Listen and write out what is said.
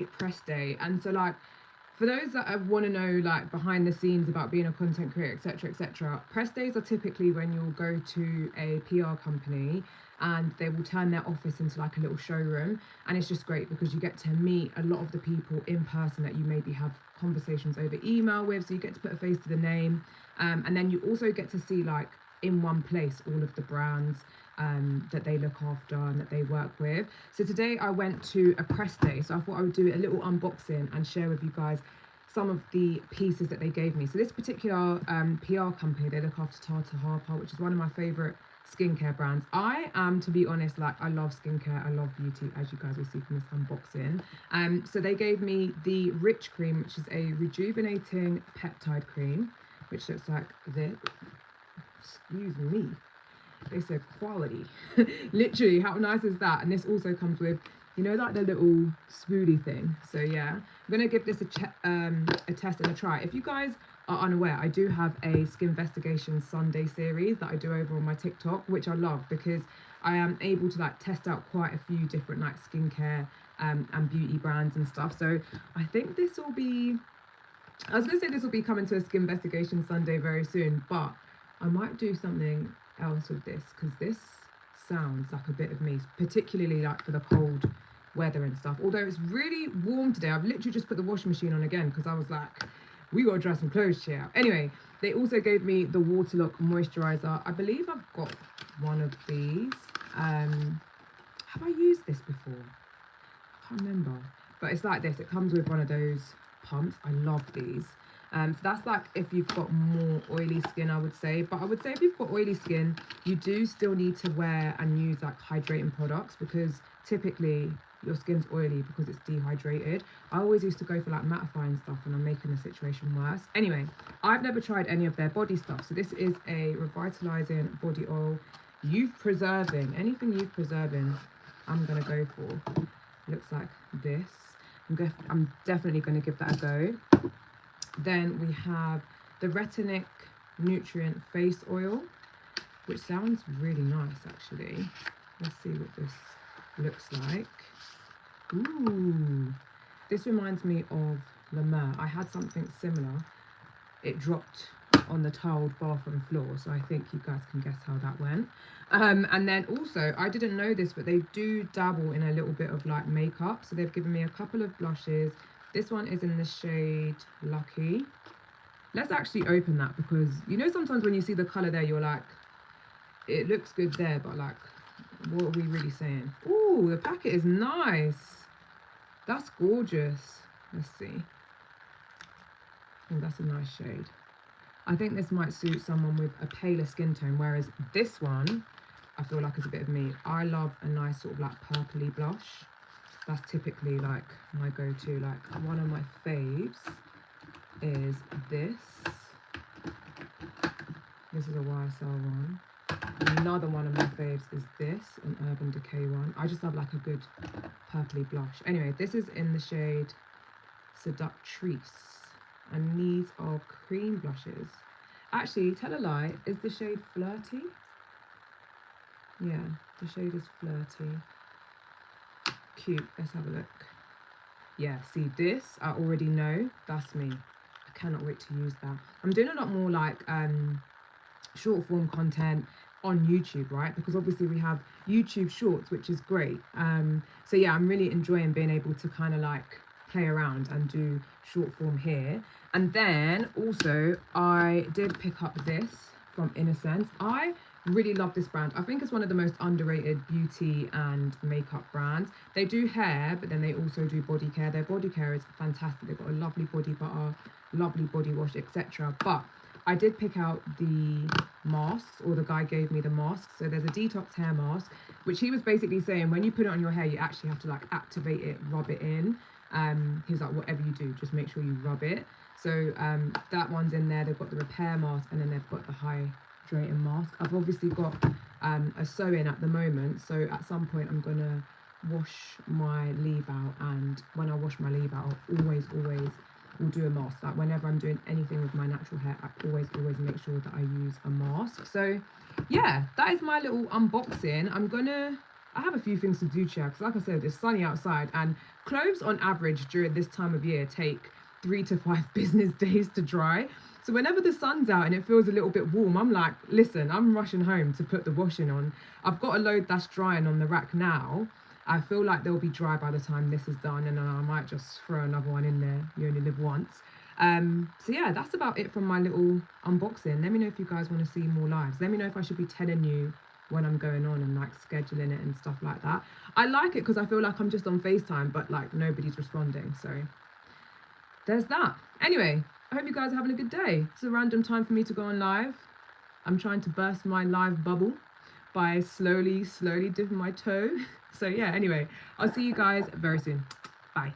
press day. And so like, for those that want to know like behind the scenes about being a content creator, etc., press days are typically when you'll go to a PR company and they will turn their office into like a little showroom, and it's just great because you get to meet a lot of the people in person that you maybe have conversations over email with, so you get to put a face to the name, and then you also get to see like in one place all of the brands that they look after and that they work with. So today I went to a press day, so I thought I would do a little unboxing and share with you guys some of the pieces that they gave me. So this particular PR company, they look after Tata Harper, which is one of my favourite skincare brands. I am, to be honest, like I love skincare, I love beauty, as you guys will see from this unboxing. So they gave me the Rich Cream, which is a rejuvenating peptide cream, which looks like this. Excuse me. They said quality. Literally, how nice is that? And this also comes with, you know, like the little spoolie thing. So yeah, I'm gonna give this a test and a try. If you guys are unaware, I do have a Skin Investigation Sunday series that I do over on my TikTok, which I love because I am able to like test out quite a few different like skincare and beauty brands and stuff. So I think this will be, I was gonna say this will be coming to a Skin Investigation Sunday very soon, but I might do something else with this because this sounds like a bit of me, particularly like for the cold weather and stuff. Although it's really warm today, I've literally just put the washing machine on again because I was like, we gotta dry some clothes here. Anyway, they also gave me the Waterlock moisturizer. I believe I've got one of these. Have I used this before? I can't remember, but it's like this. It comes with one of those pumps. I love these. So that's like if you've got more oily skin, I would say. But I would say if you've got oily skin, you do still need to wear and use like hydrating products because typically your skin's oily because it's dehydrated. I always used to go for like mattifying stuff and I'm making the situation worse. Anyway, I've never tried any of their body stuff. So this is a revitalizing body oil, youth preserving. Anything youth preserving, I'm gonna go for. Looks like this. I'm definitely gonna give that a go. Then we have the Retinic Nutrient Face Oil, which sounds really nice actually. Let's see what this looks like. Ooh, this reminds me of La Mer. I had something similar. It dropped on the tiled bathroom floor, so I think you guys can guess how that went. And then also, I didn't know this, but they do dabble in a little bit of like makeup. So they've given me a couple of blushes. This one is in the shade Lucky. Let's actually open that because, you know, sometimes when you see the colour there, you're like, it looks good there, but like, what are we really saying? Ooh, the packet is nice. That's gorgeous. Let's see. Oh, that's a nice shade. I think this might suit someone with a paler skin tone, whereas this one, I feel like is a bit of me. I love a nice sort of like purpley blush. That's typically like my go-to. Like one of my faves is this. This is a YSL one. Another one of my faves is this, an Urban Decay one. I just love like a good purpley blush. Anyway, this is in the shade Seductrice. And these are cream blushes. Actually, tell a lie, is the shade Flirty? Yeah, the shade is Flirty. Cute, let's have a look. Yeah, see this, I already know, that's me. I cannot wait to use that. I'm doing a lot more like short form content on YouTube, right? Because obviously we have YouTube Shorts, which is great. So yeah, I'm really enjoying being able to kind of like play around and do short form here. And then also I did pick up this from Innocence. I really love this brand. I think it's one of the most underrated beauty and makeup brands. They do hair, but then they also do body care. Their body care is fantastic. They've got a lovely body butter, lovely body wash, etc. But I did pick out the masks, or the guy gave me the masks. So there's a detox hair mask, which he was basically saying when you put it on your hair, you actually have to like activate it, rub it in. He's like, whatever you do, just make sure you rub it. So that one's in there. They've got the repair mask and then they've got the hydrating mask. I've obviously got a sew-in at the moment. So at some point I'm going to wash my leave out. And when I wash my leave out, I'll always will do a mask. Like whenever I'm doing anything with my natural hair, I always make sure that I use a mask. So yeah, that is my little unboxing. I'm gonna I have a few things to do, because like I said, it's sunny outside, and clothes on average during this time of year take 3 to 5 business days to dry. So whenever the sun's out and it feels a little bit warm, I'm like, listen, I'm rushing home to put the washing on. I've got a load that's drying on the rack now. I feel like they'll be dry by the time this is done, and then I might just throw another one in there. You only live once. So yeah, that's about it from my little unboxing. Let me know if you guys want to see more lives. Let me know if I should be telling you when I'm going on and like scheduling it and stuff like that. I like it because I feel like I'm just on FaceTime, but like nobody's responding. So there's that. Anyway, I hope you guys are having a good day. It's a random time for me to go on live. I'm trying to burst my live bubble by slowly dipping my toe. So yeah, anyway, I'll see you guys very soon. Bye.